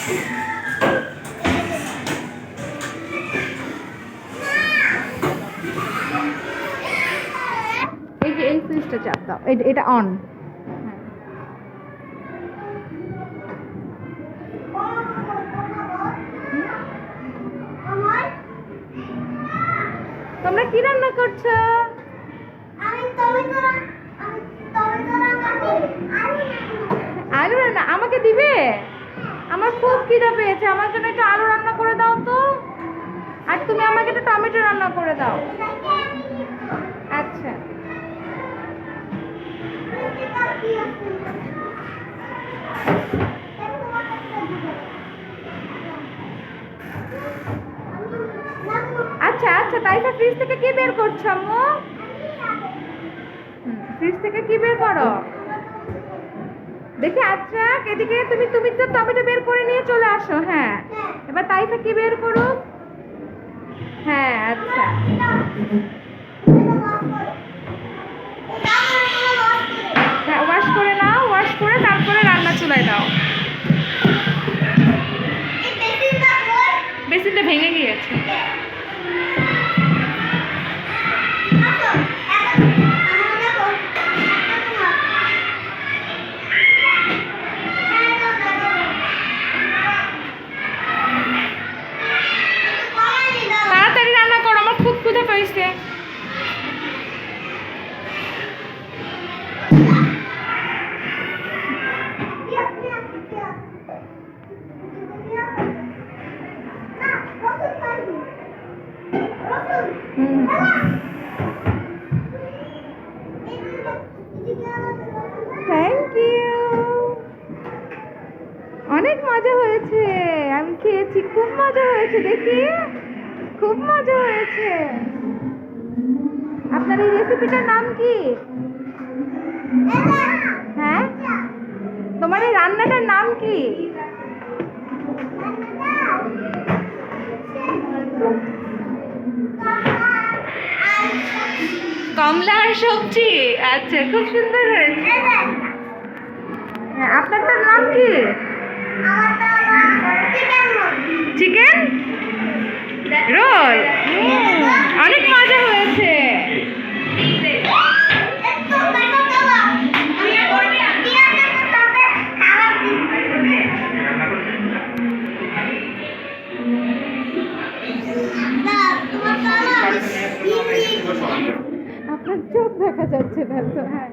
এই সুইচটা চাপ দাও, এটা অন। তোমরা কি রান্না করছো? আলু রান্না আমাকে দিবে? আমার খুব খিদা পেয়েছে, আমার জন্য একটু আলু রান্না করে দাও তো। আর তুমি আমাকে একটু টমেটো রান্না করে দাও। আচ্ছা। আচ্ছা আচ্ছা, তাইফা ফ্রিজ থেকে কি বের করছো আম্মু? ফ্রিজ থেকে কি বের করো দেখি। আচ্ছা এদিকে তুমি তো টমেটো বের করে নিয়ে চলে আসো। হ্যাঁ, এবার তাইফা কি বের করুক। হ্যাঁ আচ্ছা, হ্যাঁ ওয়াশ করে নাও, ওয়াশ করে তারপরে রান্না চুলায় দাও। বেসিনটা ভেঙে গিয়েছে। তাড়াতাড়ি রান্না করো, আমার খুব ক্ষুধা পেয়েছে। থ্যাংক ইউ, অনেক মজা হয়েছে, আমি খেয়েছি, খুব মজা হয়েছে। দেখি খুব মজা হয়েছে। আপনার এই রেসিপিটার নাম কি? হ্যাঁ, তোমার এই রান্নাটার নাম কি? কমলা আর সবজি। আচ্ছা, খুব সুন্দর হয়েছে। আপনারটার নাম কি? Chicken roll. অনেক মজা হয়েছে। আপনার চোখ দেখা যাচ্ছে না তো। হ্যাঁ,